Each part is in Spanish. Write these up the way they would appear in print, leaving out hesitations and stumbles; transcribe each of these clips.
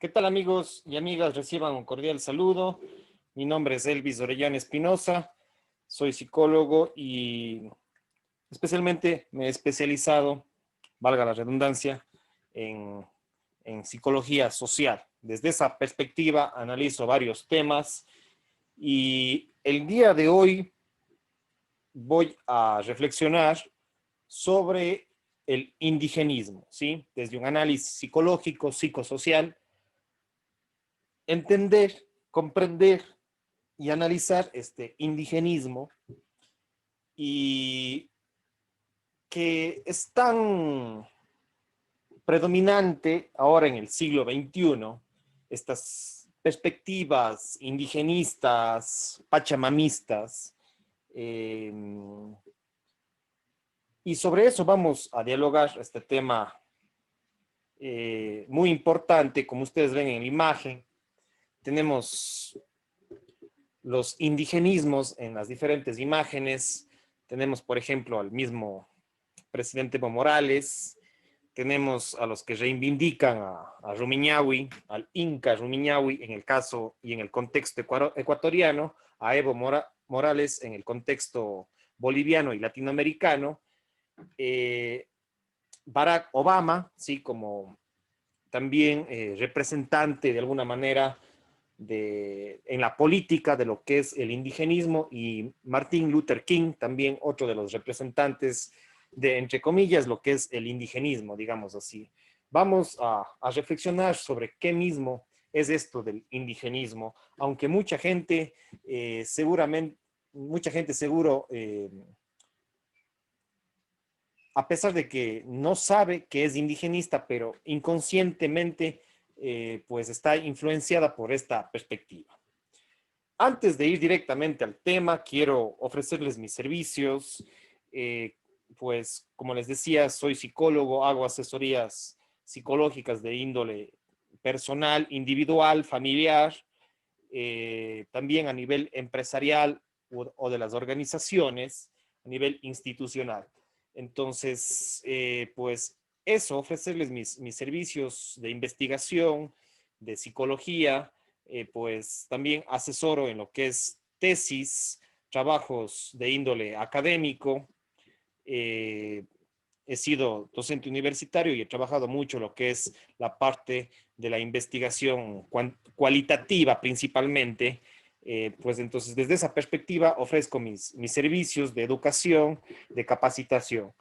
¿Qué tal, amigos y amigas? Reciban un cordial saludo. Mi nombre es Elvis Orellana Espinosa, soy psicólogo y especialmente me he especializado, valga la redundancia, en, en psicología social. Desde esa perspectiva analizo varios temas y el día de hoy voy a reflexionar sobre el indigenismo, ¿sí? Desde un análisis psicológico, psicosocial, entender, comprender y analizar este indigenismo y que es tan predominante ahora en el siglo XXI, estas perspectivas indigenistas, pachamamistas, eh, y sobre eso vamos a dialogar este tema muy importante, como ustedes ven en la imagen. Tenemos los indigenismos en las diferentes imágenes. Tenemos, por ejemplo, al mismo presidente Evo Morales, tenemos a los que reivindican a Rumiñahui, al Inca Rumiñahui en el caso y en el contexto ecuatoriano, a Evo Morales en el contexto boliviano y latinoamericano, Barack Obama, sí, como también representante de alguna manera en la política de lo que es el indigenismo, y Martin Luther King, también otro de los representantes de, entre comillas, lo que es el indigenismo, digamos así. Vamos a reflexionar sobre qué mismo es esto del indigenismo, aunque mucha gente seguramente, mucha gente seguro, a pesar de que no sabe que es indigenista, pero inconscientemente pues está influenciada por esta perspectiva. Antes de ir directamente al tema, quiero ofrecerles mis servicios. Pues, como les decía, soy psicólogo, hago asesorías psicológicas de índole personal, individual, familiar, también a nivel empresarial o de las organizaciones, a nivel institucional. Entonces, pues eso, ofrecerles mis servicios de investigación, de psicología, pues también asesoro en lo que es tesis, trabajos de índole académico. eh, He sido docente universitario y he trabajado mucho lo que es la parte de la investigación cualitativa principalmente. Pues entonces desde esa perspectiva ofrezco mis servicios de educación, de capacitación.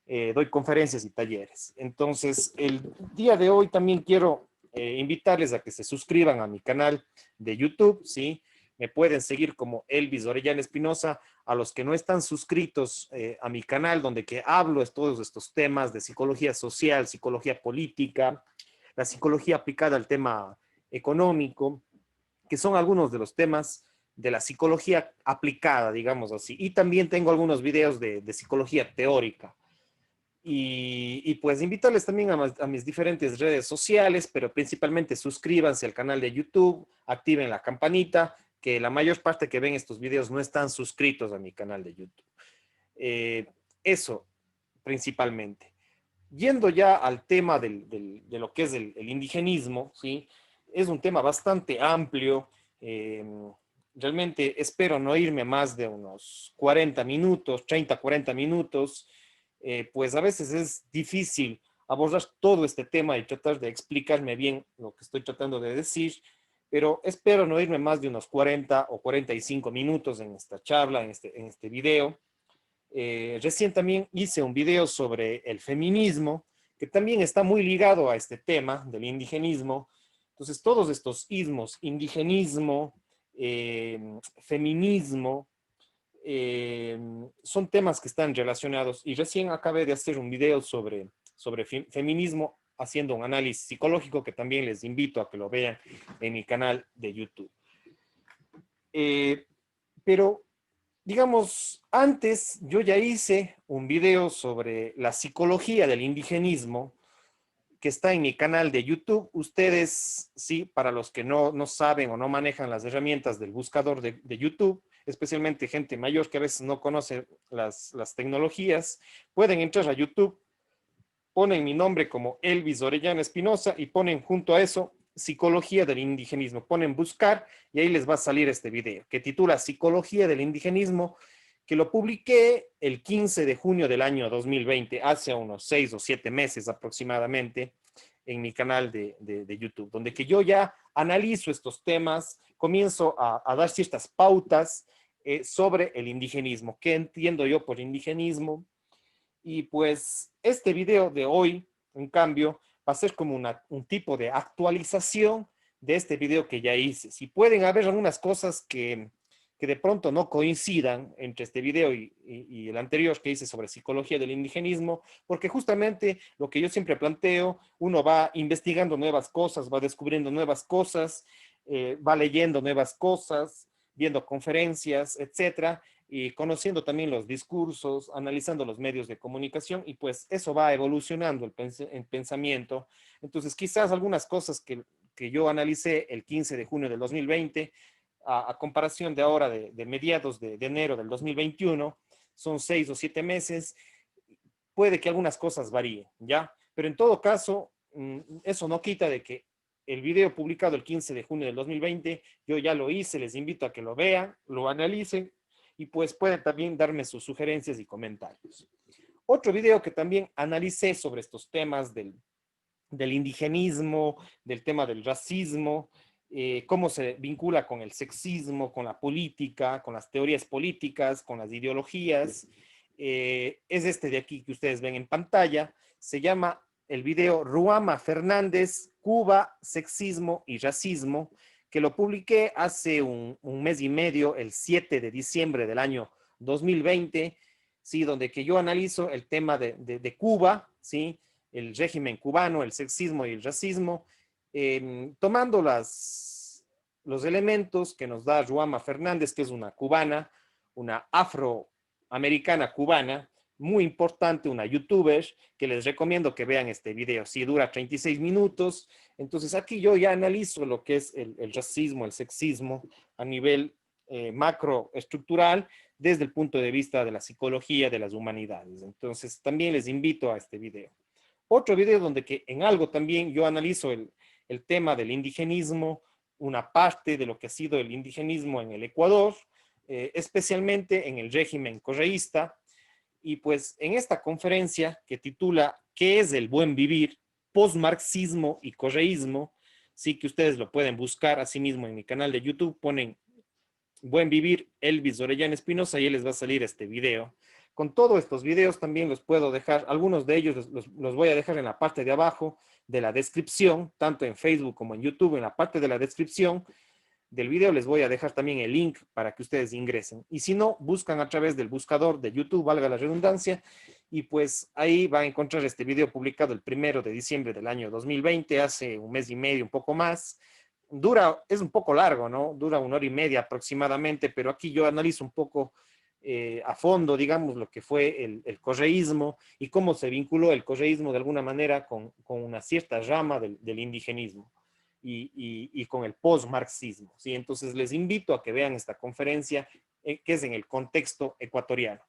Doy conferencias y talleres. Entonces, el día de hoy también quiero invitarles a que se suscriban a mi canal de YouTube, ¿sí? Me pueden seguir como Elvis Orellana Espinosa. A los que no están suscritos a mi canal, donde que hablo de todos estos temas de psicología social, psicología política, la psicología aplicada al tema económico, que son algunos de los temas de la psicología aplicada, digamos así. Y también tengo algunos videos de psicología teórica. Y pues invitarles también a mis diferentes redes sociales, pero principalmente suscríbanse al canal de YouTube, activen la campanita, que la mayor parte que ven estos videos no están suscritos a mi canal de YouTube. Eh, Eso, principalmente. Yendo ya al tema de lo que es el indigenismo, ¿sí? Es un tema bastante amplio. eh, Realmente espero no irme más de unos 40 minutos, 30, 40 minutos, pues a veces es difícil abordar todo este tema y tratar de explicarme bien lo que estoy tratando de decir, pero espero no irme más de unos 40 o 45 minutos en esta charla, en este video. Recién también hice un video sobre el feminismo, que también está muy ligado a este tema del indigenismo. Entonces, todos estos ismos, indigenismo, feminismo, eh, son temas que están relacionados. Y recién acabé de hacer un video sobre feminismo, haciendo un análisis psicológico que también les invito a que lo vean en mi canal de YouTube. Pero digamos, antes yo ya hice un video sobre la psicología del indigenismo que está en mi canal de YouTube. Ustedes, sí, para los que no saben o no manejan las herramientas del buscador de YouTube, especialmente gente mayor que a veces no conoce las tecnologías, pueden entrar a YouTube, ponen mi nombre como Elvis Orellana Espinosa y ponen junto a eso Psicología del indigenismo. Ponen buscar y ahí les va a salir este video que titula Psicología del indigenismo, que lo publiqué el 15 de junio del año 2020, hace unos 6 o 7 meses aproximadamente, en mi canal de YouTube, donde que yo ya analizo estos temas, comienzo a dar ciertas pautas sobre el indigenismo, qué entiendo yo por indigenismo. Y pues este video de hoy, en cambio, va a ser como un tipo de actualización de este video que ya hice. Si pueden haber algunas cosas que de pronto no coincidan entre este video y el anterior que hice sobre psicología del indigenismo, porque justamente lo que yo siempre planteo, uno va investigando nuevas cosas, va descubriendo nuevas cosas, va leyendo nuevas cosas, viendo conferencias, etcétera, y conociendo también los discursos, analizando los medios de comunicación, y pues eso va evolucionando el pensamiento. Entonces, quizás algunas cosas que yo analicé el 15 de junio del 2020, a comparación de ahora, de mediados de enero del 2021, son 6 o 7 meses, puede que algunas cosas varíen, ¿ya? Pero en todo caso, eso no quita de que el video publicado el 15 de junio del 2020, yo ya lo hice, les invito a que lo vean, lo analicen y pues pueden también darme sus sugerencias y comentarios. Otro video que también analicé sobre estos temas del indigenismo, del tema del racismo, cómo se vincula con el sexismo, con la política, con las teorías políticas, con las ideologías. Es este de aquí que ustedes ven en pantalla. Se llama el video Ruama Fernández, Cuba, Sexismo y Racismo, que lo publiqué hace un mes y medio, el 7 de diciembre del año 2020, ¿sí? Donde que yo analizo el tema de Cuba, ¿sí? El régimen cubano, el sexismo y el racismo, tomando los elementos que nos da Ruama Fernández, que es una cubana, una afroamericana cubana, muy importante, una youtuber, que les recomiendo que vean este video. Sí, dura 36 minutos. Entonces aquí yo ya analizo lo que es el racismo, el sexismo a nivel macroestructural desde el punto de vista de la psicología de las humanidades. Entonces también les invito a este video. Otro video donde que en algo también yo analizo el tema del indigenismo, una parte de lo que ha sido el indigenismo en el Ecuador, especialmente en el régimen correísta. Y pues en esta conferencia que titula ¿Qué es el buen vivir? Postmarxismo y correísmo, sí que ustedes lo pueden buscar asimismo en mi canal de YouTube, ponen Buen Vivir Elvis Orellana Espinosa y ahí les va a salir este video. Con todos estos videos también los puedo dejar, algunos de ellos los voy a dejar en la parte de abajo de la descripción, tanto en Facebook como en YouTube, en la parte de la descripción del video les voy a dejar también el link para que ustedes ingresen. Y si no, buscan a través del buscador de YouTube, valga la redundancia, y pues ahí va a encontrar este video publicado el 1 de diciembre del año 2020, hace un mes y medio, un poco más. Es un poco largo, ¿no? Dura 1 hora y media aproximadamente, pero aquí yo analizo un poco a fondo, digamos, lo que fue el correísmo y cómo se vinculó el correísmo de alguna manera con una cierta rama del indigenismo y con el post-marxismo, ¿sí? Entonces les invito a que vean esta conferencia que es en el contexto ecuatoriano.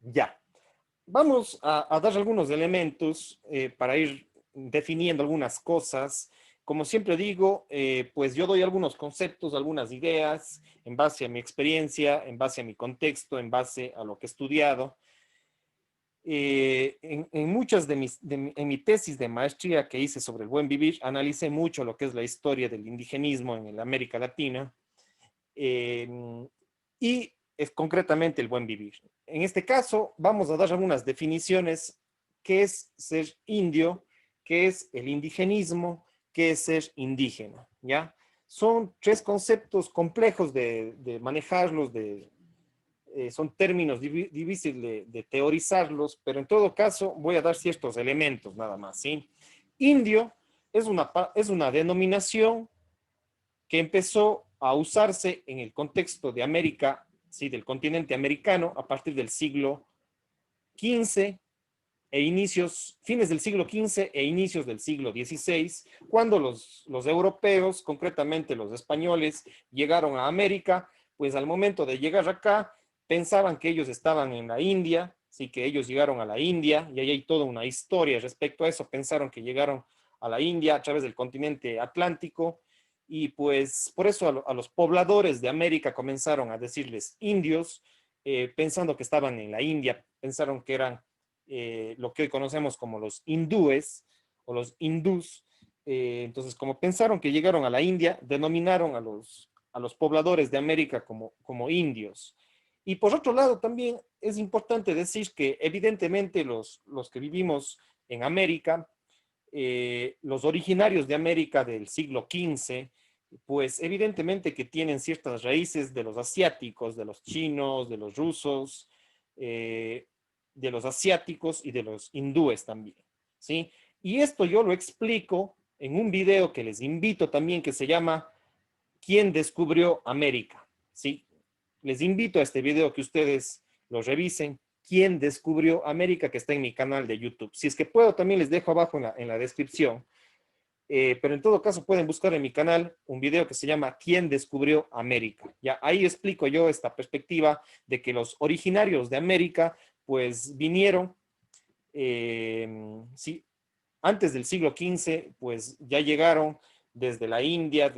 Ya, vamos a dar algunos elementos para ir definiendo algunas cosas. Como siempre digo, pues yo doy algunos conceptos, algunas ideas en base a mi experiencia, en base a mi contexto, en base a lo que he estudiado. En muchas en mi tesis de maestría que hice sobre el buen vivir, analicé mucho lo que es la historia del indigenismo en la América Latina eh, y es concretamente el buen vivir. En este caso, vamos a dar algunas definiciones: qué es ser indio, qué es el indigenismo, qué es ser indígena, ¿ya? Son tres conceptos complejos de manejarlos, son términos difíciles de teorizarlos, pero en todo caso voy a dar ciertos elementos nada más, ¿sí? Indio es una denominación que empezó a usarse en el contexto de América, ¿sí? Del continente americano a partir del siglo XV fines del siglo XV e inicios del siglo XVI, cuando los europeos, concretamente los españoles, llegaron a América, pues al momento de llegar acá, pensaban que ellos estaban en la India, sí que ellos llegaron a la India, y ahí hay toda una historia respecto a eso, pensaron que llegaron a la India a través del continente atlántico, y pues por eso a los pobladores de América comenzaron a decirles indios, pensando que estaban en la India, pensaron que eran lo que hoy conocemos como los hindúes o los hindús. Entonces, como pensaron que llegaron a la India, denominaron a los pobladores de América como indios. Y por otro lado, también es importante decir que evidentemente los que vivimos en América, los originarios de América del siglo XV, pues evidentemente que tienen ciertas raíces de los asiáticos, de los chinos, de los rusos, eh, de los asiáticos y de los hindúes también, ¿sí? Y esto yo lo explico en un video que les invito también, que se llama ¿Quién descubrió América? ¿Sí? Les invito a este video que ustedes lo revisen. ¿Quién descubrió América? Que está en mi canal de YouTube. Si es que puedo, también les dejo abajo en la descripción. Pero en todo caso pueden buscar en mi canal un video que se llama ¿Quién descubrió América? Ya ahí explico yo esta perspectiva de que los originarios de América pues vinieron, sí, antes del siglo XV, pues ya llegaron desde la India,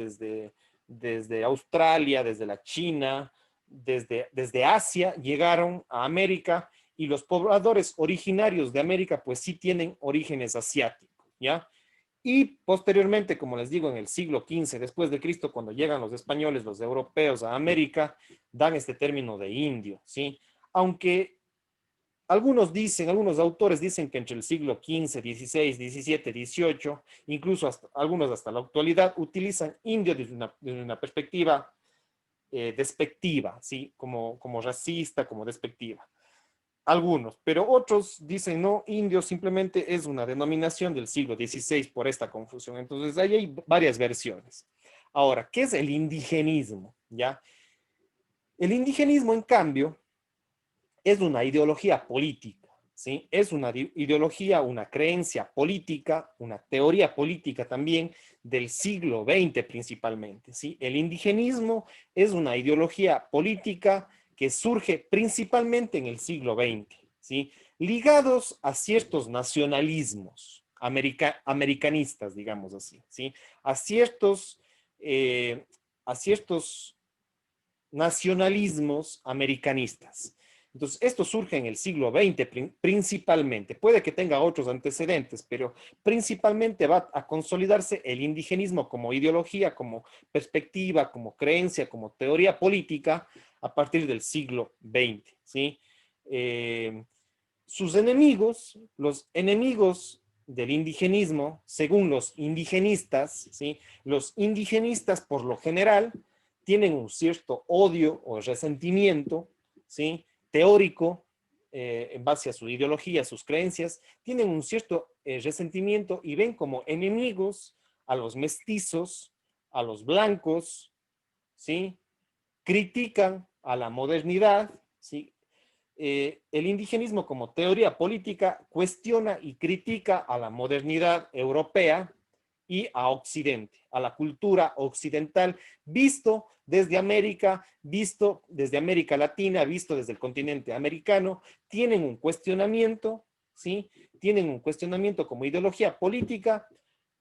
desde Australia, desde la China, desde Asia, llegaron a América, y los pobladores originarios de América pues sí tienen orígenes asiáticos, ¿ya? Y posteriormente, como les digo, en el siglo XV después de Cristo, cuando llegan los españoles, los europeos a América, dan este término de indio, ¿sí? Aunque algunos dicen, algunos autores dicen que entre el siglo XV, XVI, XVII, XVIII, incluso algunos hasta la actualidad, utilizan indio desde una perspectiva despectiva, ¿sí? Como racista, como despectiva. Algunos, pero otros dicen no, indio simplemente es una denominación del siglo XVI por esta confusión. Entonces, ahí hay varias versiones. Ahora, ¿qué es el indigenismo? ¿Ya? El indigenismo, en cambio, es una ideología política, ¿sí? Es una ideología, una creencia política, una teoría política también del siglo XX principalmente, ¿sí? El indigenismo es una ideología política que surge principalmente en el siglo XX, ¿sí? Ligados a ciertos nacionalismos americanistas, digamos así, ¿sí? A ciertos, eh, a ciertos nacionalismos americanistas. Entonces, esto surge en el siglo XX principalmente. Puede que tenga otros antecedentes, pero principalmente va a consolidarse el indigenismo como ideología, como perspectiva, como creencia, como teoría política a partir del siglo XX, ¿sí? Eh, Sus enemigos, los enemigos del indigenismo, según los indigenistas, ¿sí? Los indigenistas por lo general tienen un cierto odio o resentimiento, ¿sí? Teórico, en base a su ideología, a sus creencias, tienen un cierto resentimiento y ven como enemigos a los mestizos, a los blancos, ¿sí? Critican a la modernidad, ¿sí? El indigenismo como teoría política cuestiona y critica a la modernidad europea y a Occidente, a la cultura occidental, visto desde América, visto desde América Latina, visto desde el continente americano. Tienen un cuestionamiento, ¿sí? Tienen un cuestionamiento como ideología política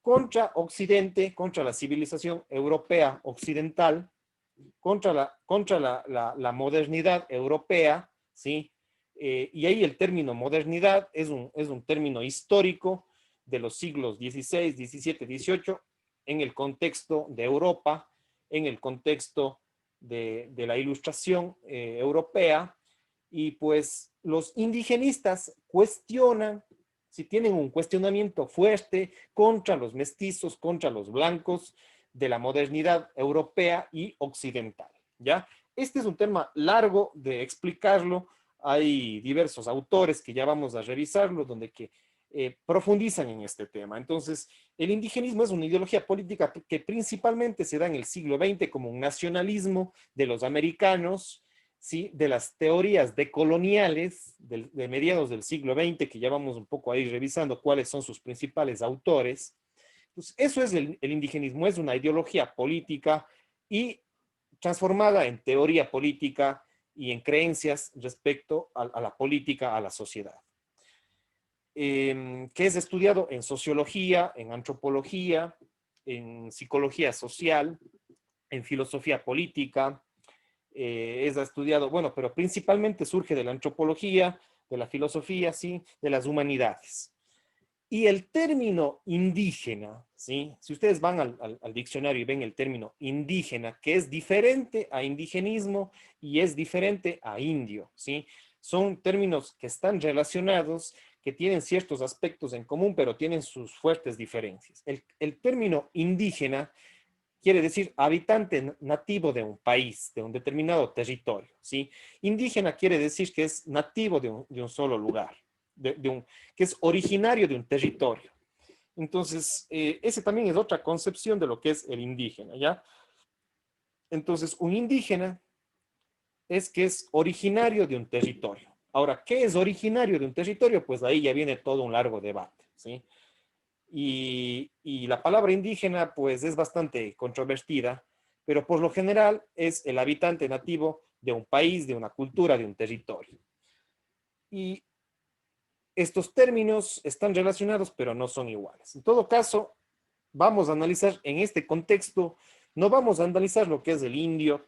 contra Occidente, contra la civilización europea occidental, contra la modernidad europea, ¿sí? Y ahí el término modernidad es un término histórico de los siglos XVI, XVII, XVIII, en el contexto de Europa, en el contexto de la ilustración europea, y pues los indigenistas cuestionan, si tienen un cuestionamiento fuerte contra los mestizos, contra los blancos, de la modernidad europea y occidental, ¿ya? Este es un tema largo de explicarlo. Hay diversos autores que ya vamos a revisarlo, donde que profundizan en este tema. Entonces, el indigenismo es una ideología política que principalmente se da en el siglo XX como un nacionalismo de los americanos, ¿sí? De las teorías decoloniales de mediados del siglo XX, que ya vamos un poco ahí revisando cuáles son sus principales autores. Pues eso es el indigenismo, es una ideología política y transformada en teoría política y en creencias respecto a la política, a la sociedad. que es estudiado en sociología, en antropología, en psicología social, en filosofía política, es estudiado, bueno, pero principalmente surge de la antropología, de la filosofía, sí, de las humanidades. Y el término indígena, ¿sí? Si ustedes van al diccionario y ven el término indígena, que es diferente a indigenismo y es diferente a indio, ¿sí? Son términos que están relacionados, que tienen ciertos aspectos en común, pero tienen sus fuertes diferencias. El término indígena quiere decir habitante nativo de un país, de un determinado territorio, ¿sí? Indígena quiere decir que es nativo de un solo lugar, que es originario de un territorio. Entonces, ese también es otra concepción de lo que es el indígena, ¿ya? Entonces, un indígena es que es originario de un territorio. Ahora, ¿qué es originario de un territorio? Pues ahí ya viene todo un largo debate, ¿sí? Y la palabra indígena pues es bastante controvertida, pero por lo general es el habitante nativo de un país, de una cultura, de un territorio. Y estos términos están relacionados, pero no son iguales. En todo caso, vamos a analizar en este contexto, no vamos a analizar lo que es el indio,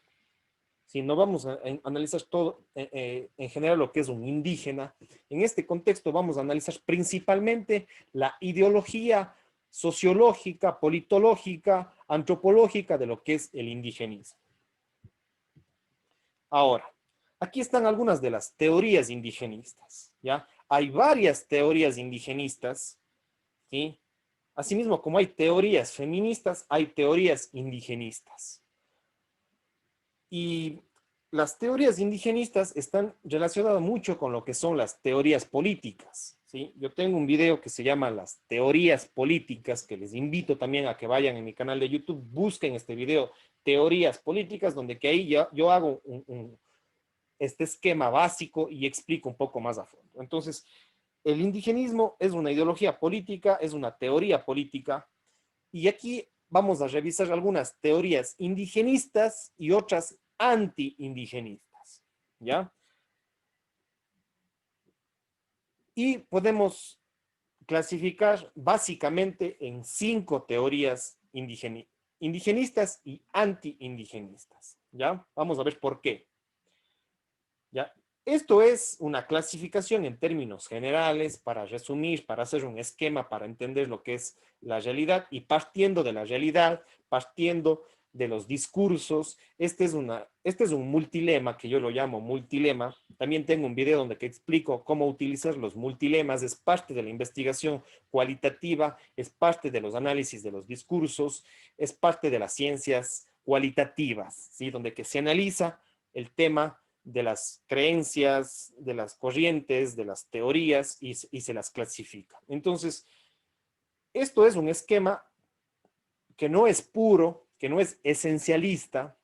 sino vamos a analizar todo en general lo que es un indígena. En este contexto vamos a analizar principalmente la ideología sociológica, politológica, antropológica de lo que es el indigenismo. Ahora, aquí están algunas de las teorías indigenistas, ¿ya? Hay varias teorías indigenistas, ¿sí? Asimismo, como hay teorías feministas, hay teorías indigenistas. Y las teorías indigenistas están relacionadas mucho con lo que son las teorías políticas, ¿sí? Yo tengo un video que se llama Las teorías políticas, que les invito también a que vayan en mi canal de YouTube, busquen este video, Teorías políticas, donde que ahí yo hago este esquema básico y explico un poco más a fondo. Entonces, el indigenismo es una ideología política, es una teoría política, y aquí vamos a revisar algunas teorías indigenistas y otras anti-indigenistas, ¿ya? Y podemos clasificar básicamente en 5 teorías indigenistas y anti-indigenistas, ¿ya? Vamos a ver por qué, ¿ya? Esto es una clasificación en términos generales para resumir, para hacer un esquema, para entender lo que es la realidad y partiendo de la realidad, partiendo de los discursos. Este es un multilema que yo lo llamo multilema. También tengo un video donde que explico cómo utilizar los multilemas. Es parte de la investigación cualitativa, es parte de los análisis de los discursos, es parte de las ciencias cualitativas, ¿sí? Donde que se analiza el tema de las creencias, de las corrientes, de las teorías y se las clasifica. Entonces, esto es un esquema que no es puro, que no es esencialista,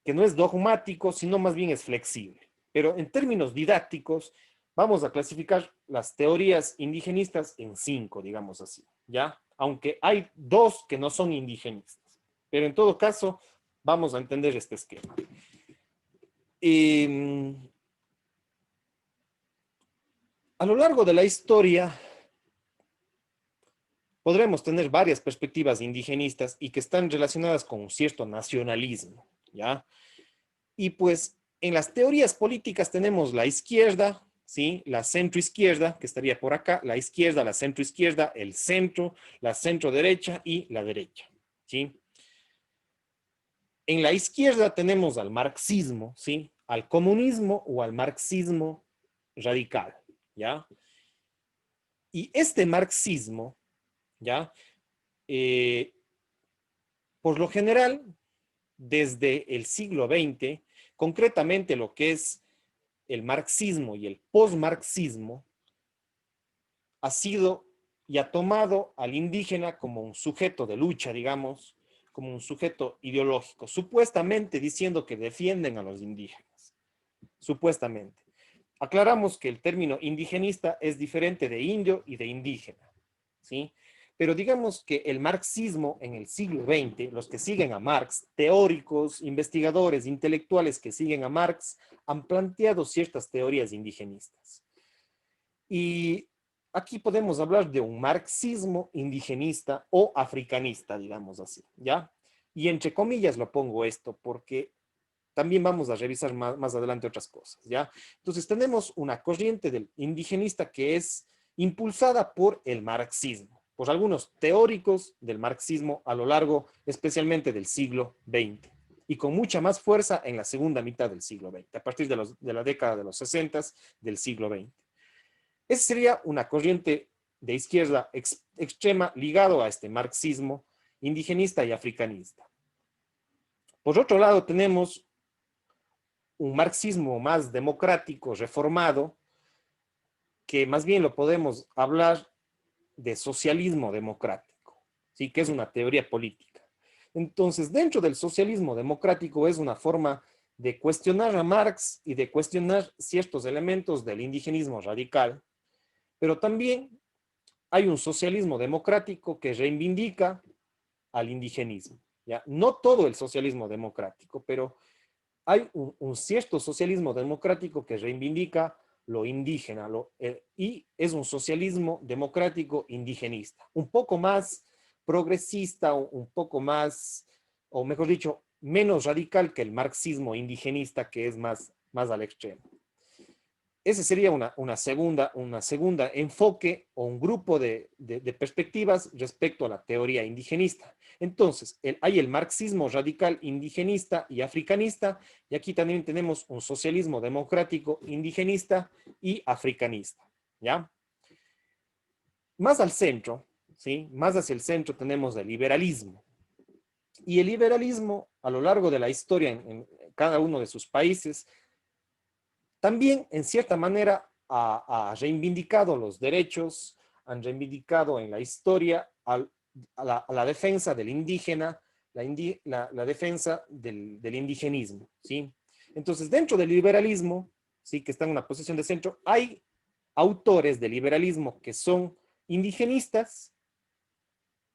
que no es dogmático, sino más bien es flexible. Pero en términos didácticos, vamos a clasificar las teorías indigenistas en 5, digamos así, ¿ya? Aunque hay 2 que no son indigenistas. Pero en todo caso, vamos a entender este esquema. A lo largo de la historia, podremos tener varias perspectivas indigenistas y que están relacionadas con un cierto nacionalismo, ¿ya? Y pues en las teorías políticas tenemos la izquierda, ¿sí? La centroizquierda, que estaría por acá, la izquierda, la centroizquierda, el centro, la centroderecha y la derecha, ¿sí? En la izquierda tenemos al marxismo, ¿sí? Al comunismo o al marxismo radical, ¿ya? Y este marxismo, ¿ya? Eh, por lo general, desde el siglo XX, concretamente lo que es el marxismo y el posmarxismo, ha sido y ha tomado al indígena como un sujeto de lucha, digamos, como un sujeto ideológico, supuestamente diciendo que defienden a los indígenas, supuestamente. Aclaramos que el término indigenista es diferente de indio y de indígena, ¿sí? Pero digamos que el marxismo en el siglo XX, los que siguen a Marx, teóricos, investigadores, intelectuales que siguen a Marx, han planteado ciertas teorías indigenistas. Y aquí podemos hablar de un marxismo indigenista o africanista, digamos así, ¿ya? Y entre comillas lo pongo esto porque también vamos a revisar más adelante otras cosas, ¿ya? Entonces tenemos una corriente del indigenista que es impulsada por el marxismo, por algunos teóricos del marxismo a lo largo, especialmente del siglo XX, y con mucha más fuerza en la segunda mitad del siglo XX, a partir de la década de los 60 del siglo XX. Esa sería una corriente de izquierda extrema ligado a este marxismo indigenista y africanista. Por otro lado, tenemos un marxismo más democrático, reformado, que más bien lo podemos hablar de socialismo democrático, ¿sí? Que es una teoría política. Entonces, dentro del socialismo democrático es una forma de cuestionar a Marx y de cuestionar ciertos elementos del indigenismo radical, pero también hay un socialismo democrático que reivindica al indigenismo, ¿ya? No todo el socialismo democrático, pero hay un cierto socialismo democrático que reivindica lo indígena y es un socialismo democrático indigenista, un poco más progresista, un poco más, o mejor dicho, menos radical que el marxismo indigenista, que es más al extremo. Ese sería una segunda enfoque o un grupo de perspectivas respecto a la teoría indigenista. Entonces, hay el marxismo radical indigenista y africanista, y aquí también tenemos un socialismo democrático indigenista y africanista, ¿ya? Más al centro, ¿sí? Más hacia el centro tenemos el liberalismo. Y el liberalismo, a lo largo de la historia en cada uno de sus países, también, en cierta manera, ha reivindicado los derechos, han reivindicado en la historia a la defensa del indígena, la defensa del indigenismo, ¿sí? Entonces, dentro del liberalismo, ¿sí? Que está en una posición de centro, hay autores del liberalismo que son indigenistas,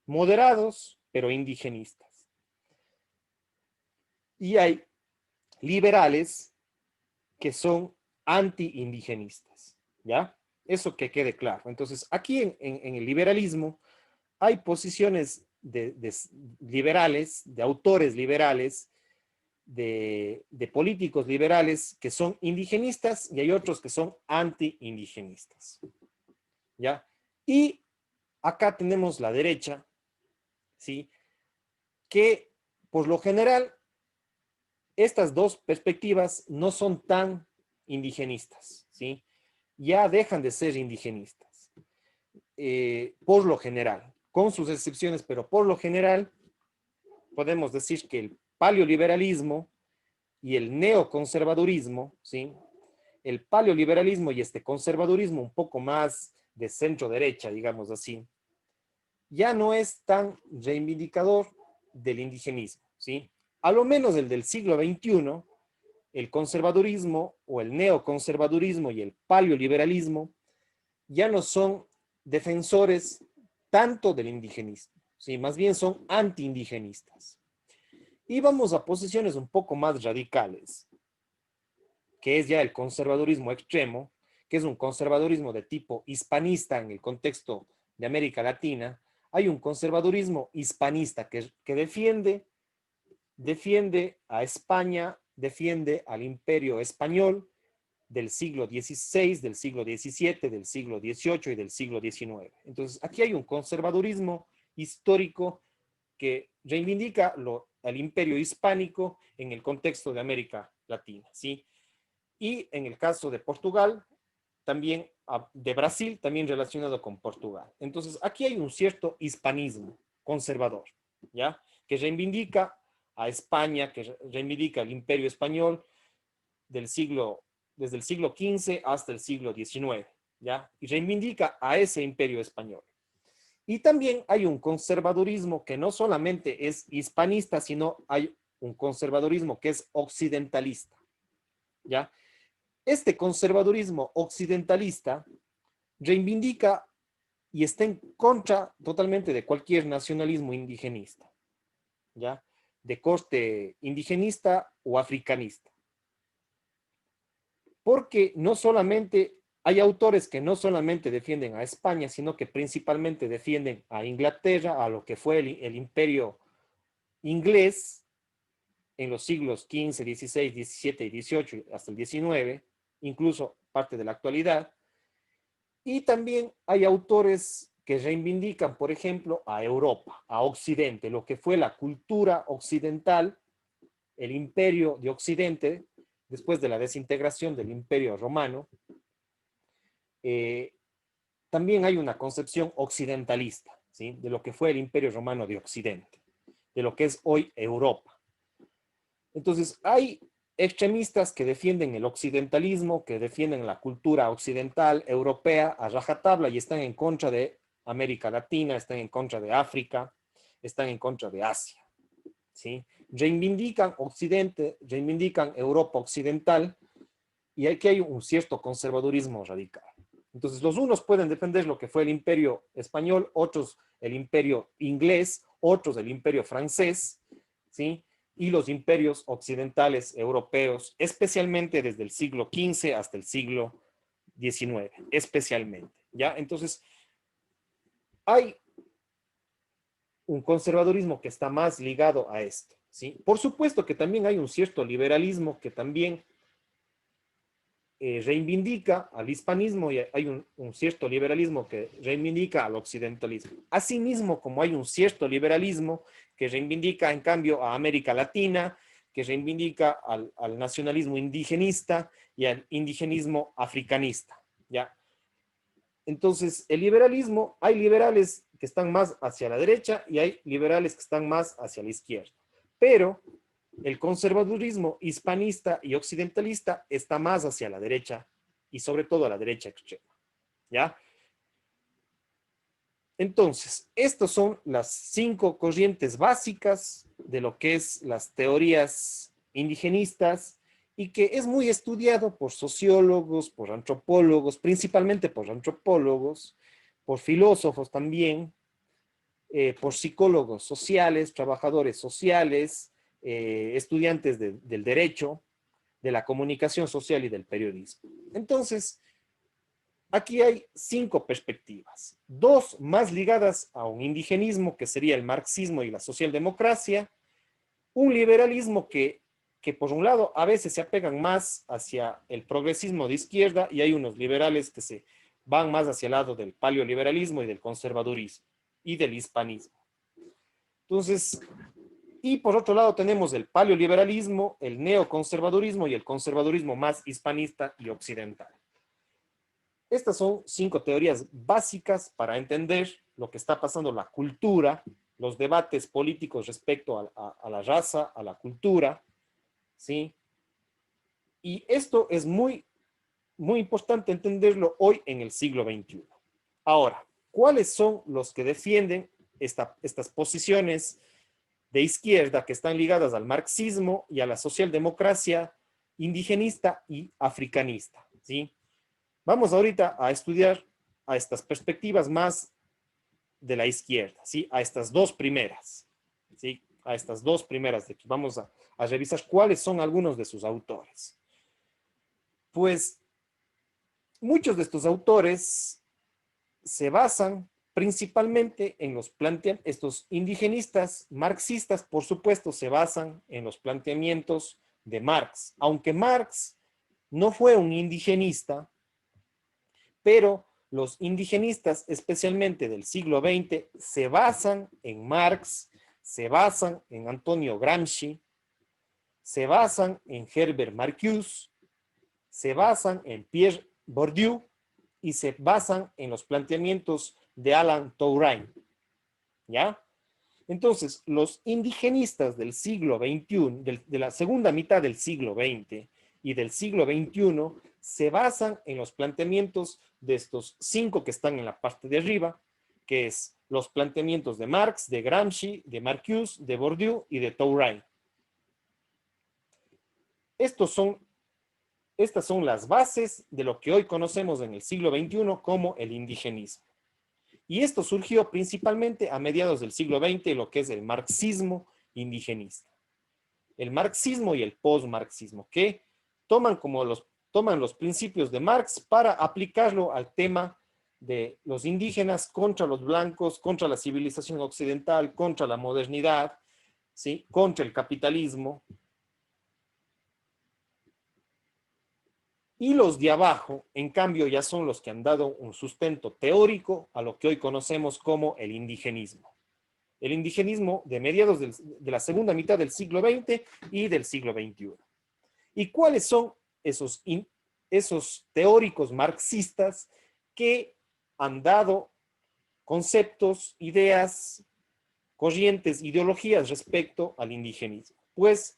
moderados, pero indigenistas. Y hay liberales que son anti-indigenistas, ¿ya? Eso que quede claro. Entonces, aquí en el liberalismo hay posiciones de liberales, de autores liberales, de políticos liberales que son indigenistas y hay otros que son anti-indigenistas, ¿ya? Y acá tenemos la derecha, ¿sí? Que por lo general estas dos perspectivas no son tan indigenistas, ¿sí? Ya dejan de ser indigenistas, por lo general, con sus excepciones, pero por lo general podemos decir que el paleoliberalismo y el neoconservadurismo, ¿sí? El paleoliberalismo y este conservadurismo un poco más de centro derecha, digamos así, ya no es tan reivindicador del indigenismo, ¿sí? A lo menos el del siglo XXI, el conservadurismo o el neoconservadurismo y el paleoliberalismo ya no son defensores tanto del indigenismo, ¿sí? Más bien son anti-indigenistas. Y vamos a posiciones un poco más radicales, que es ya el conservadurismo extremo, que es un conservadurismo de tipo hispanista en el contexto de América Latina. Hay un conservadurismo hispanista que defiende a España, defiende al imperio español del siglo XVI, del siglo XVII, del siglo XVIII y del siglo XIX. Entonces, aquí hay un conservadurismo histórico que reivindica al imperio hispánico en el contexto de América Latina, ¿sí? Y en el caso de Portugal, también de Brasil, también relacionado con Portugal. Entonces, aquí hay un cierto hispanismo conservador, ¿ya? Que reivindica a España, que reivindica el imperio español desde el siglo XV hasta el siglo XIX, ¿ya? Y reivindica a ese imperio español. Y también hay un conservadurismo que no solamente es hispanista, sino hay un conservadurismo que es occidentalista, ¿ya? Este conservadurismo occidentalista reivindica y está en contra totalmente de cualquier nacionalismo indigenista, ¿ya? De corte indigenista o africanista. Porque no solamente hay autores que no solamente defienden a España, sino que principalmente defienden a Inglaterra, a lo que fue el imperio inglés en los siglos XV, XVI, XVII y XVIII hasta el XIX, incluso parte de la actualidad. Y también hay autores que reivindican, por ejemplo, a Europa, a Occidente, lo que fue la cultura occidental, el imperio de Occidente, después de la desintegración del imperio romano. También hay una concepción occidentalista, ¿sí?, de lo que fue el imperio romano de Occidente, de lo que es hoy Europa. Entonces, hay extremistas que defienden el occidentalismo, que defienden la cultura occidental, europea, a rajatabla, y están en contra de América Latina, están en contra de África, están en contra de Asia, ¿sí? Reivindican Occidente, reivindican Europa occidental, y aquí hay un cierto conservadurismo radical. Entonces, los unos pueden defender lo que fue el imperio español, otros el imperio inglés, otros el imperio francés, ¿sí?, y los imperios occidentales europeos, especialmente desde el siglo XV hasta el siglo XIX, especialmente, ¿ya? Entonces, hay un conservadurismo que está más ligado a esto, ¿sí? Por supuesto que también hay un cierto liberalismo que también reivindica al hispanismo, y hay un cierto liberalismo que reivindica al occidentalismo. Asimismo, como hay un cierto liberalismo que reivindica, en cambio, a América Latina, que reivindica al nacionalismo indigenista y al indigenismo africanista, ¿ya? Entonces, el liberalismo, hay liberales que están más hacia la derecha y hay liberales que están más hacia la izquierda. Pero el conservadurismo hispanista y occidentalista está más hacia la derecha y sobre todo a la derecha extrema, ¿ya? Entonces, estas son las 5 corrientes básicas de lo que es las teorías indigenistas y que es muy estudiado por sociólogos, por antropólogos, principalmente por antropólogos, por filósofos también, por psicólogos sociales, trabajadores sociales, estudiantes del derecho, de la comunicación social y del periodismo. Entonces, aquí hay 5 perspectivas, 2 más ligadas a un indigenismo, que sería el marxismo y la socialdemocracia, un liberalismo que por un lado a veces se apegan más hacia el progresismo de izquierda y hay unos liberales que se van más hacia el lado del paleoliberalismo y del conservadurismo y del hispanismo. Entonces, y por otro lado tenemos el paleoliberalismo, el neoconservadurismo y el conservadurismo más hispanista y occidental. Estas son 5 teorías básicas para entender lo que está pasando en la cultura, los debates políticos respecto a la raza, a la cultura, ¿sí? Y esto es muy, muy importante entenderlo hoy en el siglo XXI. Ahora, ¿cuáles son los que defienden estas posiciones de izquierda que están ligadas al marxismo y a la socialdemocracia indigenista y africanista, ¿sí? Vamos ahorita a estudiar a estas perspectivas más de la izquierda, ¿sí? A estas 2 primeras, ¿sí? A estas 2 primeras de aquí. Vamos a revisar cuáles son algunos de sus autores. Pues muchos de estos autores se basan principalmente en los planteamientos, estos indigenistas marxistas, por supuesto, se basan en los planteamientos de Marx, aunque Marx no fue un indigenista, pero los indigenistas, especialmente del siglo XX, se basan en Marx, se basan en Antonio Gramsci, se basan en Herbert Marcuse, se basan en Pierre Bourdieu y se basan en los planteamientos de Alan Turing, ¿ya? Entonces, los indigenistas del siglo XXI, de la segunda mitad del siglo XX y del siglo XXI, se basan en los planteamientos de estos 5 que están en la parte de arriba, que es los planteamientos de Marx, de Gramsci, de Marcuse, de Bourdieu y de Turing. Estas son las bases de lo que hoy conocemos en el siglo XXI como el indigenismo. Y esto surgió principalmente a mediados del siglo XX, lo que es el marxismo indigenista. El marxismo y el postmarxismo, que toman como toman los principios de Marx para aplicarlo al tema de los indígenas contra los blancos, contra la civilización occidental, contra la modernidad, ¿sí? Contra el capitalismo. Y los de abajo, en cambio, ya son los que han dado un sustento teórico a lo que hoy conocemos como el indigenismo. El indigenismo de mediados de la segunda mitad del siglo XX y del siglo XXI. ¿Y cuáles son esos teóricos marxistas que han dado conceptos, ideas, corrientes, ideologías respecto al indigenismo? Pues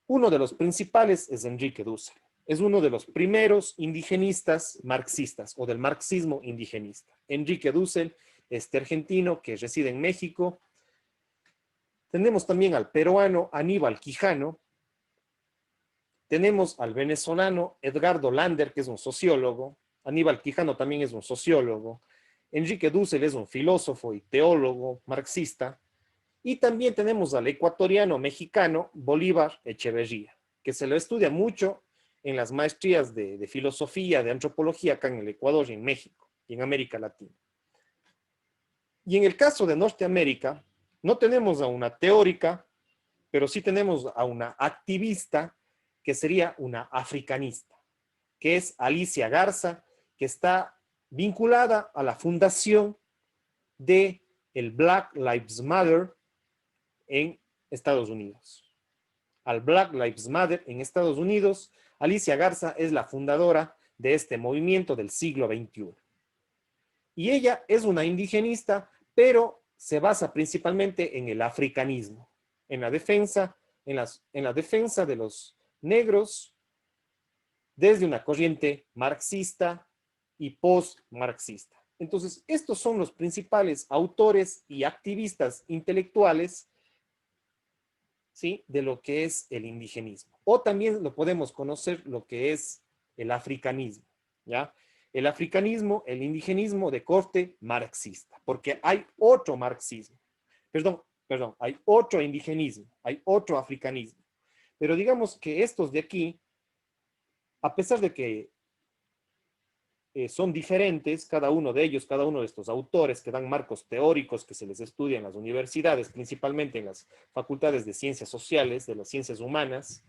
uno de los principales es Enrique Dussel. Es uno de los primeros indigenistas marxistas o del marxismo indigenista. Enrique Dussel, este argentino que reside en México. Tenemos también al peruano Aníbal Quijano. Tenemos al venezolano Edgardo Lander, que es un sociólogo. Aníbal Quijano también es un sociólogo. Enrique Dussel es un filósofo y teólogo marxista. Y también tenemos al ecuatoriano mexicano Bolívar Echeverría, que se lo estudia mucho en las maestrías de filosofía, de antropología acá en el Ecuador y en México y en América Latina. Y en el caso de Norteamérica, no tenemos a una teórica, pero sí tenemos a una activista que sería una africanista, que es Alicia Garza, que está vinculada a la fundación de el Black Lives Matter en Estados Unidos. Al Black Lives Matter en Estados Unidos, Alicia Garza es la fundadora de este movimiento del siglo XXI. Y ella es una indigenista, pero se basa principalmente en el africanismo, en la defensa, en la defensa de los negros desde una corriente marxista y post-marxista. Entonces, estos son los principales autores y activistas intelectuales, ¿sí?, de lo que es el indigenismo. O también lo podemos conocer lo que es el africanismo, ¿ya? El africanismo, el indigenismo de corte marxista, porque hay otro marxismo. Perdón, hay otro indigenismo, hay otro africanismo. Pero digamos que estos de aquí, a pesar de que son diferentes, cada uno de ellos, cada uno de estos autores que dan marcos teóricos que se les estudia en las universidades, principalmente en las facultades de ciencias sociales, de las ciencias humanas,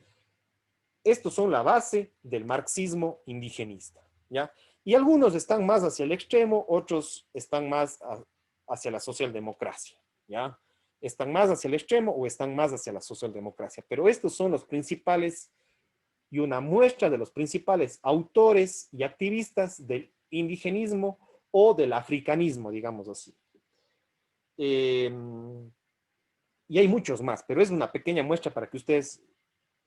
estos son la base del marxismo indigenista, ¿ya? Y algunos están más hacia el extremo, otros están más hacia la socialdemocracia, ¿ya? Están más hacia el extremo o están más hacia la socialdemocracia, pero estos son los principales y una muestra de los principales autores y activistas del indigenismo o del africanismo, digamos así. Y hay muchos más, pero es una pequeña muestra para que ustedes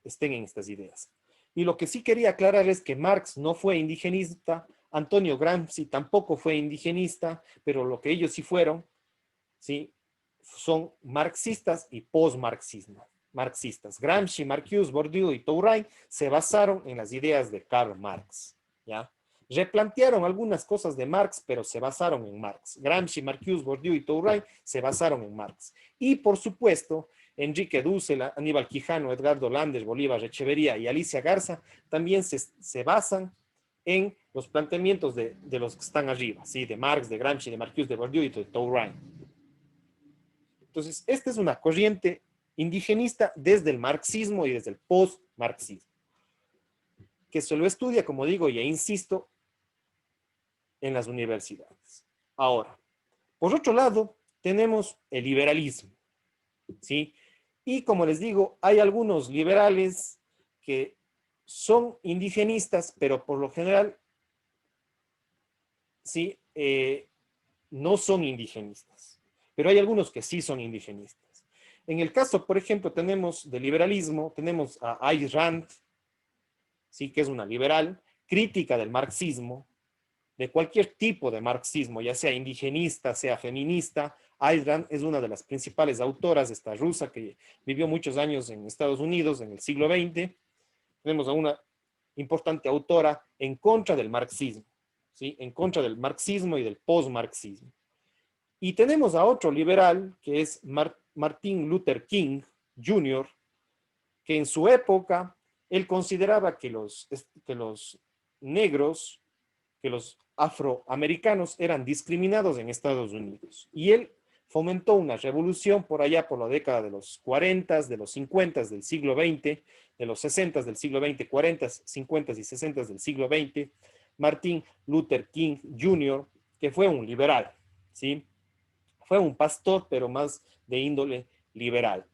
estén en estas ideas. Y lo que sí quería aclarar es que Marx no fue indigenista, Antonio Gramsci tampoco fue indigenista, pero lo que ellos sí fueron, ¿sí?, son marxistas y post-marxismo. Marxistas. Gramsci, Marcuse, Bourdieu y Touraine se basaron en las ideas de Karl Marx, ¿ya? Replantearon algunas cosas de Marx, pero se basaron en Marx. Gramsci, Marcuse, Bourdieu y Touraine se basaron en Marx. Y, por supuesto, Enrique Dussel, Aníbal Quijano, Edgardo Landes, Bolívar Echeverría y Alicia Garza también se basan en los planteamientos de los que están arriba, ¿sí?, de Marx, de Gramsci, de Marcuse, de Bourdieu y de Touraine. Entonces, esta es una corriente indigenista desde el marxismo y desde el post-marxismo, que se lo estudia, como digo, y insisto, en las universidades. Ahora, por otro lado, tenemos el liberalismo, ¿sí? Y como les digo, hay algunos liberales que son indigenistas, pero por lo general, ¿sí?, no son indigenistas. Pero hay algunos que sí son indigenistas. En el caso, por ejemplo, tenemos de liberalismo, tenemos a Ayn Rand, ¿sí?, que es una liberal, crítica del marxismo, de cualquier tipo de marxismo, ya sea indigenista, sea feminista. Ayn Rand es una de las principales autoras, esta rusa que vivió muchos años en Estados Unidos en el siglo XX. Tenemos a una importante autora en contra del marxismo, ¿sí?, en contra del marxismo y del post-marxismo. Y tenemos a otro liberal, que es Martin Luther King Jr., que en su época él consideraba que los negros, que los afroamericanos eran discriminados en Estados Unidos. Y él fomentó una revolución por allá por la década de los 40, de los 50 del siglo XX, de los 60 del siglo XX, 40, 50 y 60 del siglo XX, Martin Luther King Jr., que fue un liberal, ¿sí? Fue un pastor, pero más de índole liberal.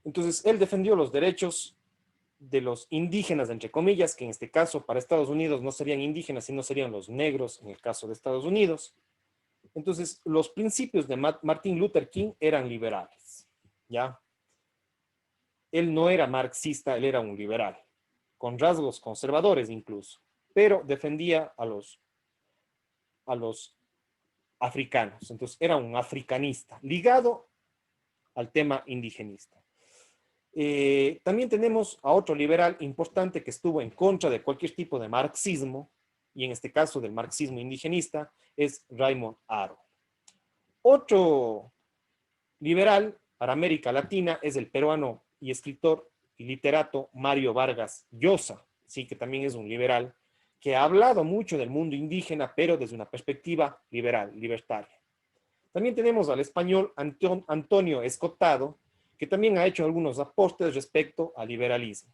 Entonces, él defendió los derechos de los indígenas, entre comillas, que en este caso para Estados Unidos no serían indígenas, sino serían los negros en el caso de Estados Unidos. Entonces, los principios de Martin Luther King eran liberales, ¿ya? Él no era marxista, él era un liberal, con rasgos conservadores incluso, pero defendía a los africanos. Entonces, era un africanista, ligado al tema indigenista. También tenemos a otro liberal importante que estuvo en contra de cualquier tipo de marxismo, y en este caso del marxismo indigenista, es Raymond Aron. Otro liberal para América Latina es el peruano y escritor y literato Mario Vargas Llosa, sí, que también es un liberal, que ha hablado mucho del mundo indígena, pero desde una perspectiva liberal, libertaria. También tenemos al español Antonio Escotado, que también ha hecho algunos aportes respecto al liberalismo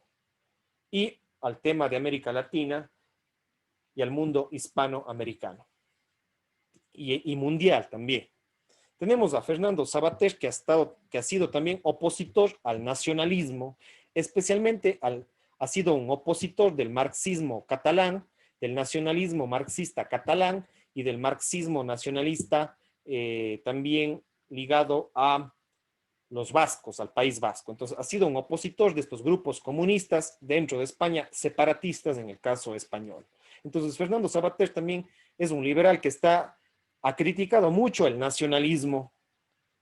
y al tema de América Latina y al mundo hispanoamericano y mundial también. Tenemos a Fernando Savater, que ha sido también opositor al nacionalismo, especialmente ha sido un opositor del marxismo catalán, del nacionalismo marxista catalán y del marxismo nacionalista también ligado a los vascos, al País Vasco. Entonces, ha sido un opositor de estos grupos comunistas dentro de España, separatistas en el caso español. Entonces, Fernando Savater también es un liberal que ha criticado mucho el nacionalismo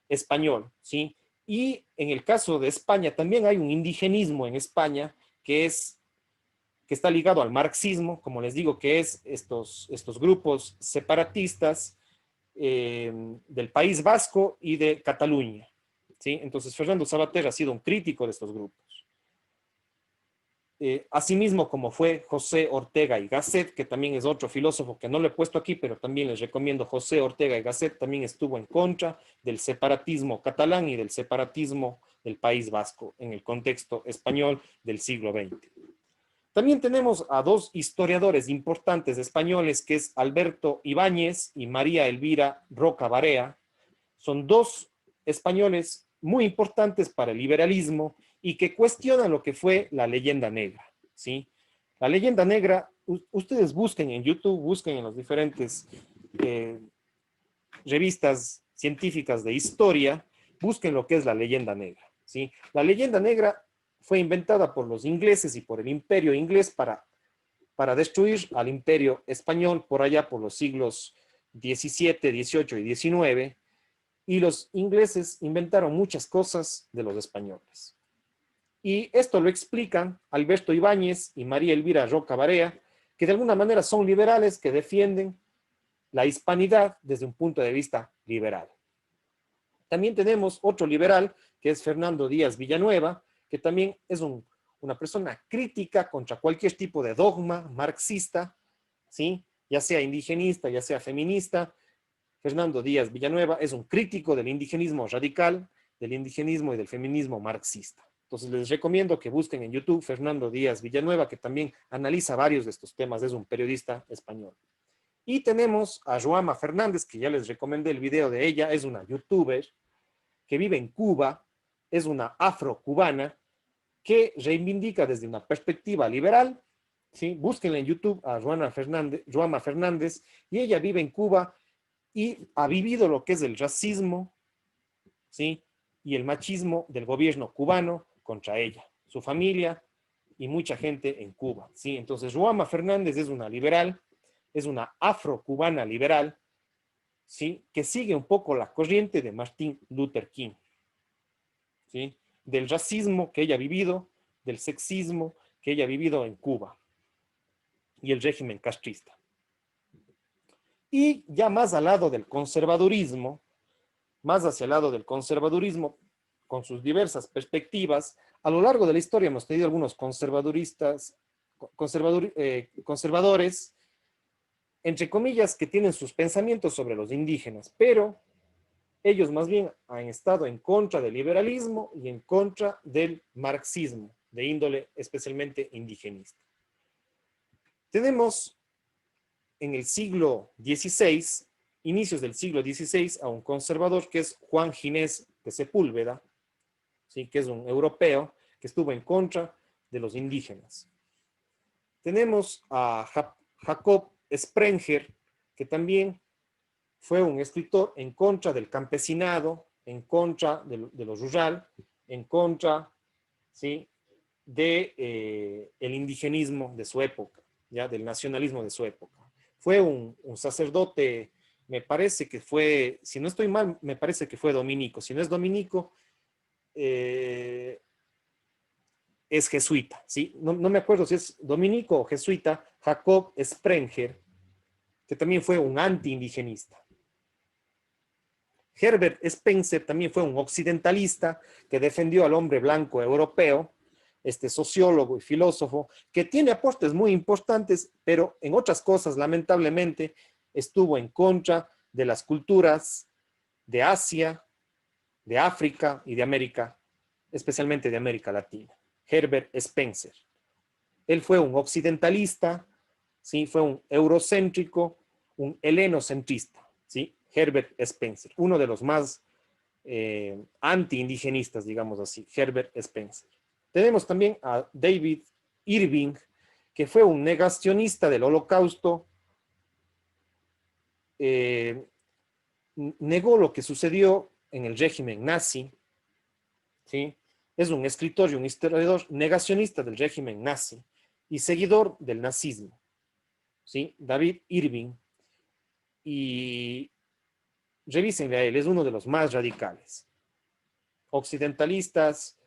español, ¿sí? Y en el caso de España también hay un indigenismo en España que está ligado al marxismo, como les digo, que es estos grupos separatistas del País Vasco y de Cataluña, ¿sí? Entonces, Fernando Savater ha sido un crítico de estos grupos. Asimismo, como fue José Ortega y Gasset, que también es otro filósofo que no lo he puesto aquí, pero también les recomiendo. José Ortega y Gasset también estuvo en contra del separatismo catalán y del separatismo del País Vasco en el contexto español del siglo XX. También tenemos a dos historiadores importantes españoles, que es Alberto Ibáñez y María Elvira Roca Barea. Son dos españoles muy importantes para el liberalismo y que cuestionan lo que fue la leyenda negra, ¿sí? La leyenda negra, ustedes busquen en YouTube, busquen en las diferentes revistas científicas de historia, busquen lo que es la leyenda negra, ¿sí? La leyenda negra fue inventada por los ingleses y por el imperio inglés para destruir al imperio español por allá por los siglos XVII, XVIII y XIX, y los ingleses inventaron muchas cosas de los españoles. Y esto lo explican Alberto Ibáñez y María Elvira Roca Barea, que de alguna manera son liberales que defienden la hispanidad desde un punto de vista liberal. También tenemos otro liberal, que es Fernando Díaz Villanueva, que también es una persona crítica contra cualquier tipo de dogma marxista, ¿sí? Ya sea indigenista, ya sea feminista. Fernando Díaz Villanueva es un crítico del indigenismo radical, del indigenismo y del feminismo marxista. Entonces les recomiendo que busquen en YouTube Fernando Díaz Villanueva, que también analiza varios de estos temas, es un periodista español. Y tenemos a Joama Fernández, que ya les recomendé el video de ella, es una youtuber que vive en Cuba, es una afro-cubana que reivindica desde una perspectiva liberal, ¿sí? Búsquenla en YouTube a Joama Fernández, y ella vive en Cuba y ha vivido lo que es el racismo, ¿sí? Y el machismo del gobierno cubano contra ella, su familia y mucha gente en Cuba, ¿sí? Entonces, Joama Fernández es una liberal, es una afro-cubana liberal, ¿sí? Que sigue un poco la corriente de Martin Luther King, ¿sí? Del racismo que ella ha vivido, del sexismo que ella ha vivido en Cuba y el régimen castrista. Y ya más al lado del conservadurismo, más hacia el lado del conservadurismo, con sus diversas perspectivas, a lo largo de la historia hemos tenido algunos conservadores, entre comillas, que tienen sus pensamientos sobre los indígenas, pero ellos más bien han estado en contra del liberalismo y en contra del marxismo, de índole especialmente indigenista. Tenemos en el siglo XVI, inicios del siglo XVI, a un conservador que es Juan Ginés de Sepúlveda, ¿sí? Que es un europeo que estuvo en contra de los indígenas. Tenemos a Jacob Sprenger, que también fue un escritor en contra del campesinado, en contra de lo rural, en contra, ¿sí?, de el indigenismo de su época, ya del nacionalismo de su época. Fue un sacerdote, me parece que fue, si no estoy mal, me parece que fue dominico. Si no es dominico, es jesuita, ¿sí? No me acuerdo si es dominico o jesuita, Jacob Sprenger, que también fue un anti-indigenista. Herbert Spencer también fue un occidentalista que defendió al hombre blanco europeo, este sociólogo y filósofo, que tiene aportes muy importantes, pero en otras cosas, lamentablemente, estuvo en contra de las culturas de Asia, de África y de América, especialmente de América Latina. Herbert Spencer. Él fue un occidentalista, ¿sí? Fue un eurocéntrico, un helenocentrista, ¿sí? Herbert Spencer, uno de los más anti-indigenistas, digamos así, Herbert Spencer. Tenemos también a David Irving, que fue un negacionista del Holocausto, negó lo que sucedió en el régimen nazi, ¿sí? Es un escritor y un historiador negacionista del régimen nazi y seguidor del nazismo, ¿sí? David Irving. Y revísenle a él, es uno de los más radicales. Occidentalistas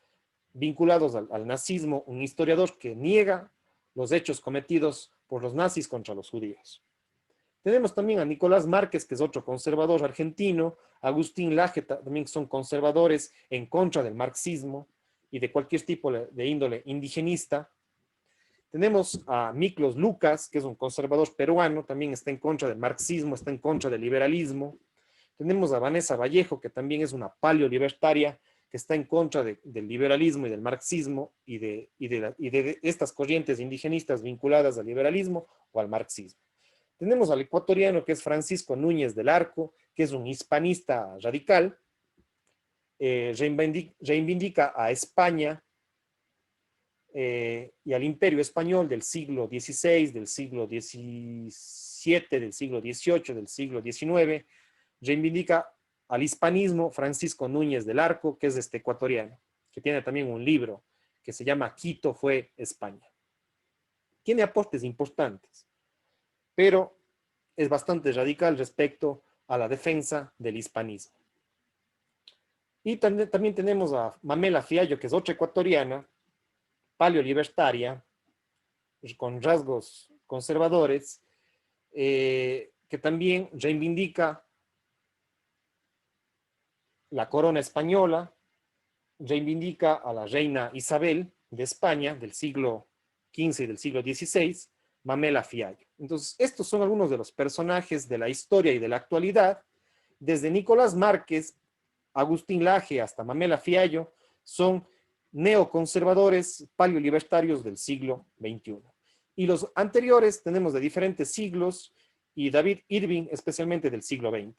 vinculados al nazismo, un historiador que niega los hechos cometidos por los nazis contra los judíos. Tenemos también a Nicolás Márquez, que es otro conservador argentino, Agustín Laje, también son conservadores en contra del marxismo y de cualquier tipo de índole indigenista. Tenemos a Miklos Lucas, que es un conservador peruano, también está en contra del marxismo, está en contra del liberalismo. Tenemos a Vanessa Vallejo, que también es una paleolibertaria, que está en contra del liberalismo y del marxismo y de estas corrientes indigenistas vinculadas al liberalismo o al marxismo. Tenemos al ecuatoriano que es Francisco Núñez del Arco, que es un hispanista radical, reivindica a España y al imperio español del siglo XVI, del siglo XVII, del siglo XVIII, del siglo XIX, reivindica al hispanismo Francisco Núñez del Arco, que es este ecuatoriano, que tiene también un libro que se llama Quito fue España. Tiene aportes importantes, pero es bastante radical respecto a la defensa del hispanismo. Y también tenemos a Mamela Fiallo, que es otra ecuatoriana, paleolibertaria, con rasgos conservadores, que también reivindica la corona española, reivindica a la reina Isabel de España del siglo XV y del siglo XVI, Mamela Fiallo. Entonces, estos son algunos de los personajes de la historia y de la actualidad, desde Nicolás Márquez, Agustín Laje hasta Mamela Fiallo, son neoconservadores paleolibertarios del siglo XXI. Y los anteriores tenemos de diferentes siglos, y David Irving especialmente del siglo XX.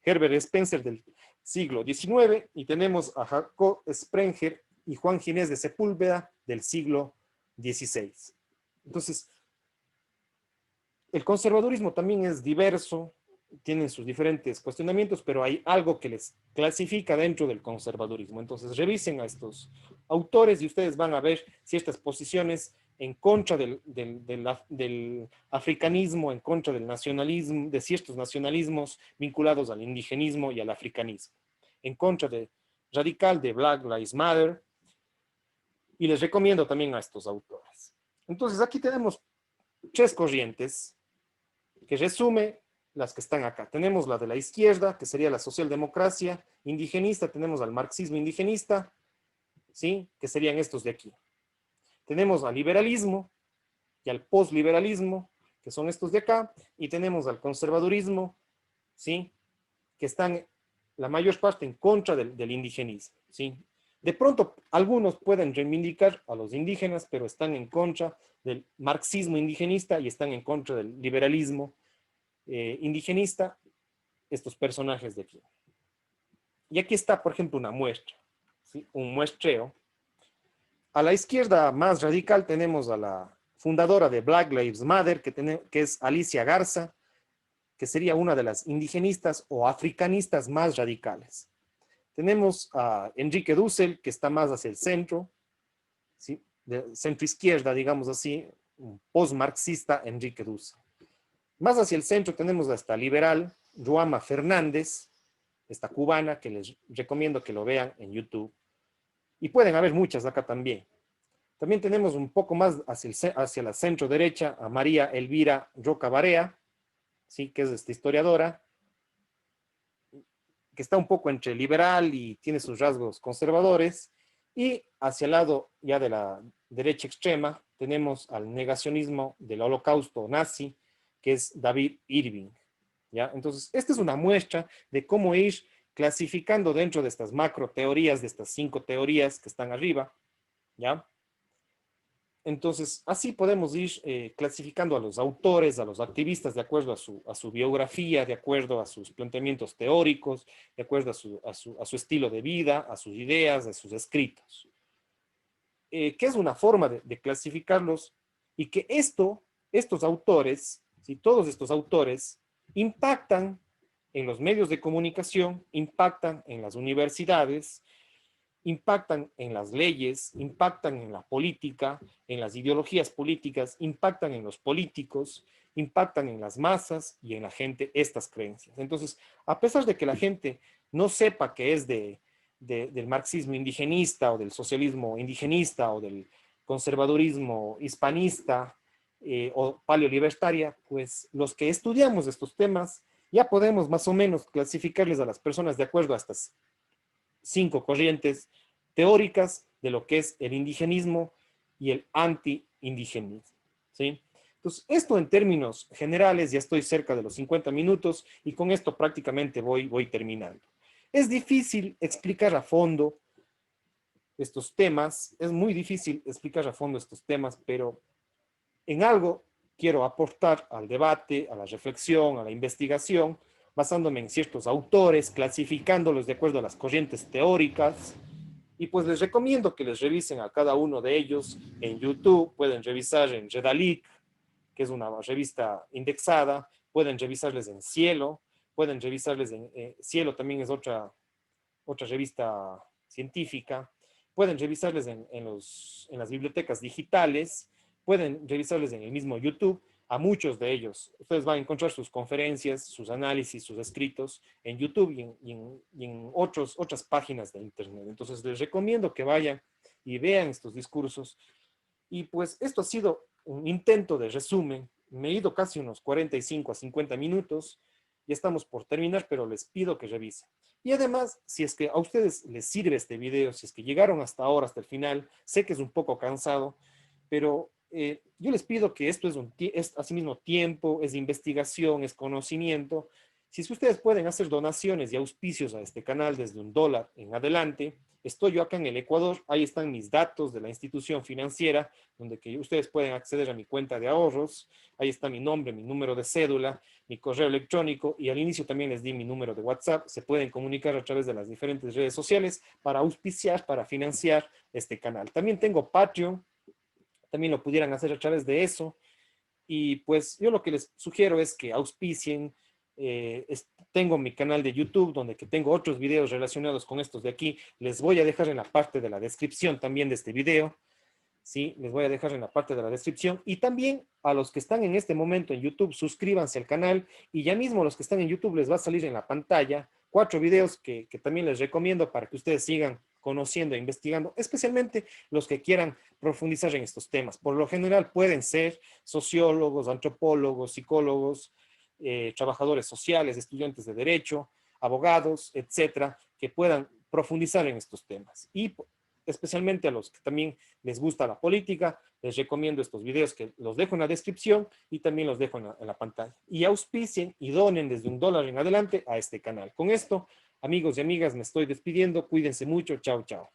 Herbert Spencer del siglo XIX, y tenemos a Jacob Sprenger y Juan Ginés de Sepúlveda del siglo XVI. Entonces, el conservadurismo también es diverso, tienen sus diferentes cuestionamientos, pero hay algo que les clasifica dentro del conservadurismo. Entonces, revisen a estos autores y ustedes van a ver si estas posiciones en contra del africanismo, en contra del nacionalismo, de ciertos nacionalismos vinculados al indigenismo y al africanismo, en contra radical de Black Lives Matter, y les recomiendo también a estos autores. Entonces, aquí tenemos tres corrientes que resume las que están acá. Tenemos la de la izquierda, que sería la socialdemocracia indigenista, tenemos al marxismo indigenista, ¿sí?, que serían estos de aquí. Tenemos al liberalismo, y al posliberalismo, que son estos de acá, y tenemos al conservadurismo, ¿sí? Que están la mayor parte en contra del indigenismo, ¿sí? De pronto, algunos pueden reivindicar a los indígenas, pero están en contra del marxismo indigenista y están en contra del liberalismo indigenista, estos personajes de aquí. Y aquí está, por ejemplo, una muestra, ¿sí? Un muestreo. A la izquierda más radical tenemos a la fundadora de Black Lives Matter, que es Alicia Garza, que sería una de las indigenistas o africanistas más radicales. Tenemos a Enrique Dussel, que está más hacia el centro, ¿sí? De centro izquierda, digamos así, un post-marxista Enrique Dussel. Más hacia el centro tenemos a esta liberal, Ruama Fernández, esta cubana, que les recomiendo que lo vean en YouTube. Y pueden haber muchas acá también. También tenemos un poco más hacia la centro derecha a María Elvira Roca Barea, ¿sí? Que es esta historiadora, que está un poco entre liberal y tiene sus rasgos conservadores. Y hacia el lado ya de la derecha extrema tenemos al negacionismo del holocausto nazi, que es David Irving, ¿ya? Entonces, esta es una muestra de cómo ir clasificando dentro de estas macro teorías, de estas 5 teorías que están arriba, ¿ya? Entonces, así podemos ir clasificando a los autores, a los activistas, de acuerdo a su biografía, de acuerdo a sus planteamientos teóricos, de acuerdo a su estilo de vida, a sus ideas, a sus escritos. Que es una forma de clasificarlos y que estos autores, ¿sí? Todos estos autores impactan en los medios de comunicación, impactan en las universidades, impactan en las leyes, impactan en la política, en las ideologías políticas, impactan en los políticos, impactan en las masas y en la gente estas creencias. Entonces, a pesar de que la gente no sepa que es del marxismo indigenista o del socialismo indigenista o del conservadurismo hispanista o paleolibertaria, pues los que estudiamos estos temas ya podemos más o menos clasificarles a las personas de acuerdo a estas 5 corrientes teóricas de lo que es el indigenismo y el anti-indigenismo, ¿sí? Entonces, esto en términos generales, ya estoy cerca de los 50 minutos y con esto prácticamente voy terminando. Es difícil explicar a fondo estos temas, es muy difícil explicar a fondo estos temas, pero en algo quiero aportar al debate, a la reflexión, a la investigación, basándome en ciertos autores, clasificándolos de acuerdo a las corrientes teóricas, y pues les recomiendo que les revisen a cada uno de ellos en YouTube, pueden revisar en Redalic, que es una revista indexada, pueden revisarles en Cielo, pueden revisarles en Cielo también es otra revista científica, pueden revisarles en las bibliotecas digitales, pueden revisarles en el mismo YouTube, a muchos de ellos. Ustedes van a encontrar sus conferencias, sus análisis, sus escritos en YouTube y en otras páginas de Internet. Entonces les recomiendo que vayan y vean estos discursos. Y pues esto ha sido un intento de resumen. Me he ido casi unos 45 a 50 minutos. Ya estamos por terminar, pero les pido que revisen. Y además, si es que a ustedes les sirve este video, si es que llegaron hasta ahora, hasta el final, sé que es un poco cansado, pero yo les pido que esto es asimismo tiempo, es investigación, es conocimiento. Si es que ustedes pueden hacer donaciones y auspicios a este canal desde $1 en adelante, estoy yo acá en el Ecuador, ahí están mis datos de la institución financiera, donde que ustedes pueden acceder a mi cuenta de ahorros, ahí está mi nombre, mi número de cédula, mi correo electrónico, y al inicio también les di mi número de WhatsApp. Se pueden comunicar a través de las diferentes redes sociales para auspiciar, para financiar este canal. También tengo Patreon, también lo pudieran hacer a través de eso. Y pues yo lo que les sugiero es que auspicien. Tengo mi canal de YouTube donde que tengo otros videos relacionados con estos de aquí. Les voy a dejar en la parte de la descripción también de este video. Sí, les voy a dejar en la parte de la descripción. Y también a los que están en este momento en YouTube, suscríbanse al canal y ya mismo los que están en YouTube les va a salir en la pantalla 4 videos que también les recomiendo para que ustedes sigan conociendo e investigando, especialmente los que quieran profundizar en estos temas. Por lo general pueden ser sociólogos, antropólogos, psicólogos, trabajadores sociales, estudiantes de derecho, abogados, etcétera, que puedan profundizar en estos temas. Y especialmente a los que también les gusta la política, les recomiendo estos videos que los dejo en la descripción y también los dejo en la pantalla. Y auspicien y donen desde $1 en adelante a este canal. Con esto, amigos y amigas, me estoy despidiendo. Cuídense mucho. Chao, chao.